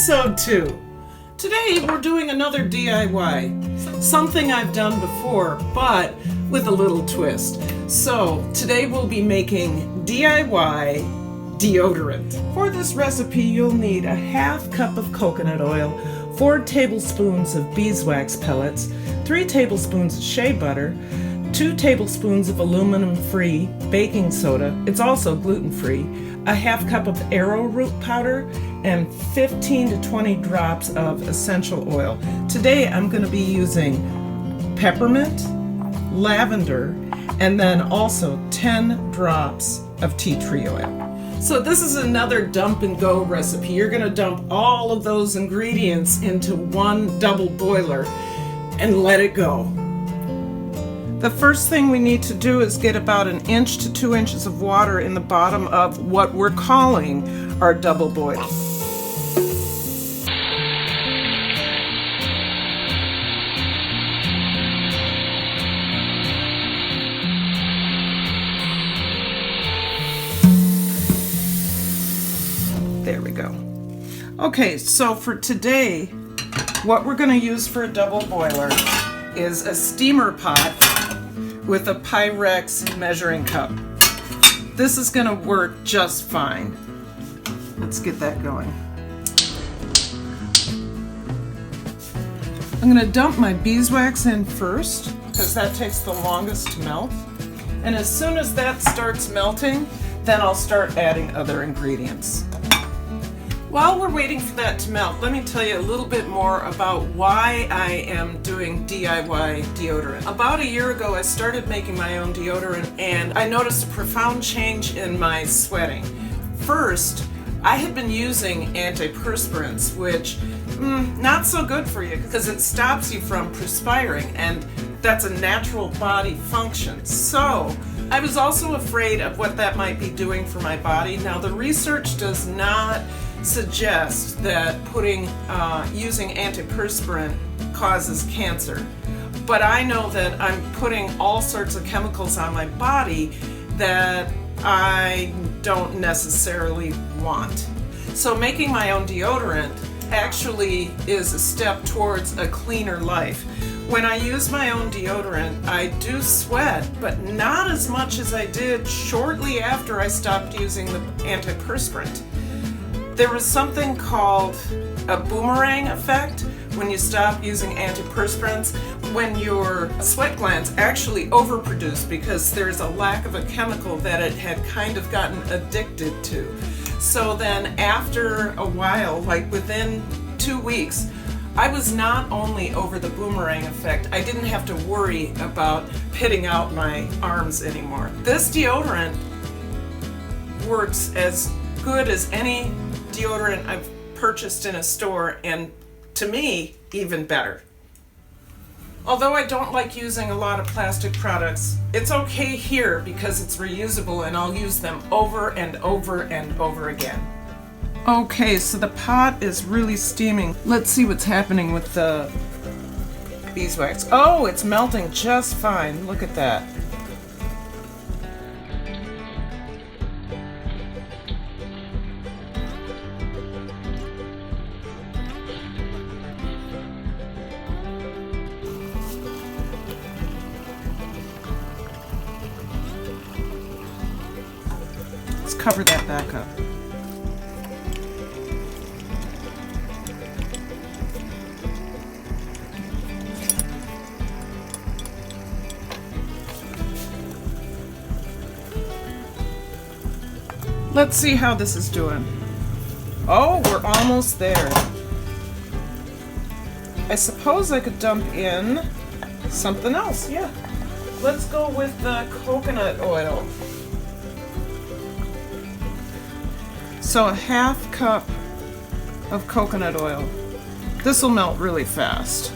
episode 2. Today we're doing another DIY, something I've done before, but with a little twist. So today we'll be making DIY deodorant. For this recipe you'll need a half cup of coconut oil, 4 tablespoons of beeswax pellets, 3 tablespoons of shea butter, 2 tablespoons of aluminum-free baking soda, it's also gluten-free, a half cup of arrowroot powder, and 15 to 20 drops of essential oil. Today I'm going to be using peppermint, lavender, and then also 10 drops of tea tree oil. So this is another dump and go recipe. You're going to dump all of those ingredients into one double boiler and let it go. The first thing we need to do is get about 1 inch to 2 inches of water in the bottom of what we're calling our double boil. There we go. Okay, so for today, what we're going to use for a double boiler is a steamer pot with a Pyrex measuring cup. This is going to work just fine. Let's get that going. I'm going to dump my beeswax in first because that takes the longest to melt. And as soon as that starts melting, then I'll start adding other ingredients. While we're waiting for that to melt, let me tell you a little bit more about why I am doing DIY deodorant. About a year ago, I started making my own deodorant and I noticed a profound change in my sweating. First, I had been using antiperspirants, which not so good for you because it stops you from perspiring, and that's a natural body function. So I was also afraid of what that might be doing for my body. Now the research does not suggest that using antiperspirant causes cancer, but I know that I'm putting all sorts of chemicals on my body that I don't necessarily want. So making my own deodorant actually is a step towards a cleaner life. When I use my own deodorant, I do sweat, but not as much as I did shortly after I stopped using the antiperspirant. There was something called a boomerang effect when you stop using antiperspirants, when your sweat glands actually overproduce because there's a lack of a chemical that it had kind of gotten addicted to. So then after a while, like within 2 weeks, I was not only over the boomerang effect, I didn't have to worry about pitting out my arms anymore. This deodorant works as good as any deodorant I've purchased in a store, and to me, even better. Although I don't like using a lot of plastic products, it's okay here because it's reusable and I'll use them over and over and over again. Okay, so the pot is really steaming. Let's see what's happening with the beeswax. Oh, it's melting just fine. Look at that. Let's cover that back up. Let's see how this is doing. Oh, we're almost there. I suppose I could dump in something else, yeah. Let's go with the coconut oil. So a half cup of coconut oil. This will melt really fast.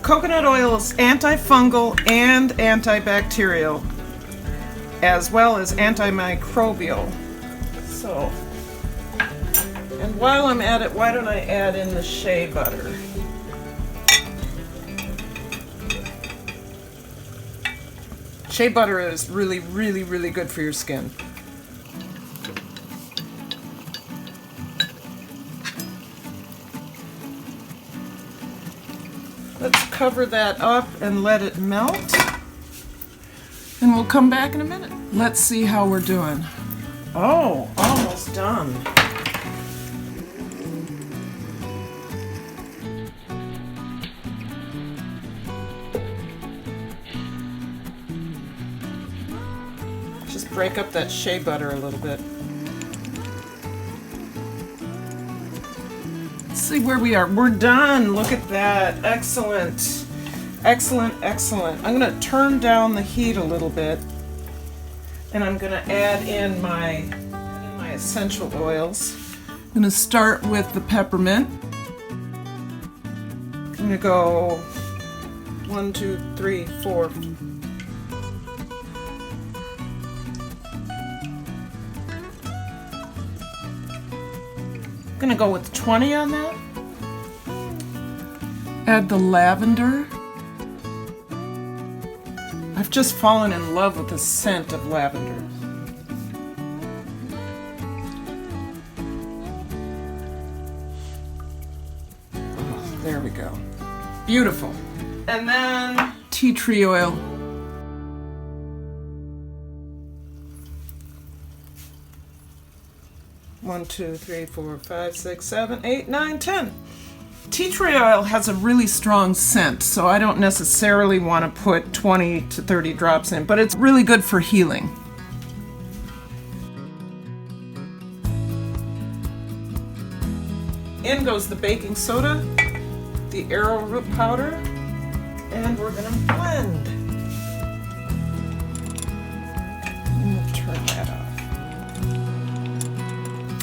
Coconut oil is antifungal and antibacterial, as well as antimicrobial. So, and while I'm at it, why don't I add in the shea butter? Shea butter is really, really, really good for your skin. Let's cover that up and let it melt. And we'll come back in a minute. Let's see how we're doing. Oh, almost done. Just break up that shea butter a little bit. Let's see where we are. We're done. Look at that. Excellent. Excellent, excellent. I'm going to turn down the heat a little bit, and I'm going to add in my essential oils. I'm going to start with the peppermint. I'm going to go 1, 2, 3, 4. I'm going to go with 20 on that. Add the lavender. I've just fallen in love with the scent of lavender. Oh, there we go. Beautiful. And then tea tree oil. One, 2, 3, 4, 5, 6, 7, 8, 9, 10. Tea tree oil has a really strong scent, so I don't necessarily want to put 20 to 30 drops in, but it's really good for healing. In goes the baking soda, the arrowroot powder, and we're going to blend. And we'll turn that off.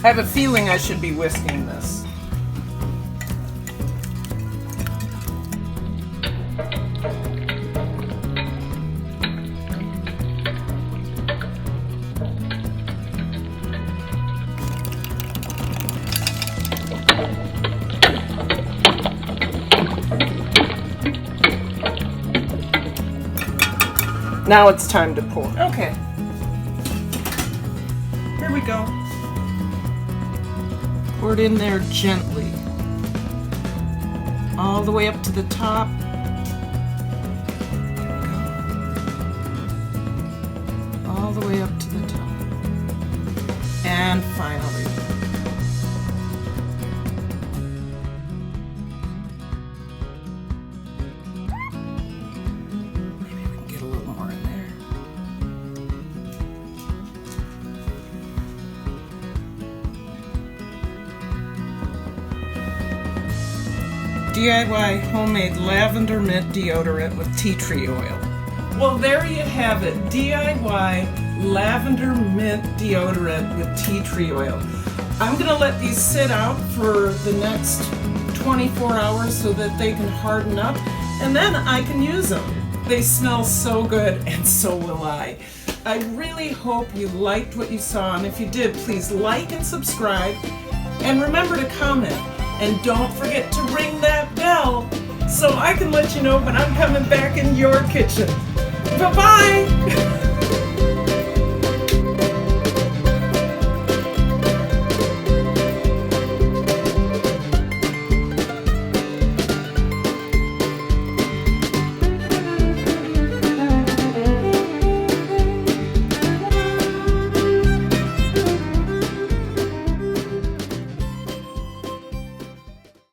I have a feeling I should be whisking this. Now it's time to pour. Okay. Here we go. Pour it in there gently. All the way up to the top. All the way up to the top. And finally. DIY homemade lavender mint deodorant with tea tree oil. Well, there you have it. DIY lavender mint deodorant with tea tree oil. I'm going to let these sit out for the next 24 hours so that they can harden up, and then I can use them. They smell so good, and so will I. I really hope you liked what you saw, and if you did, please like and subscribe, and remember to comment. And don't forget to ring that bell so I can let you know when I'm coming back in your kitchen. Bye-bye!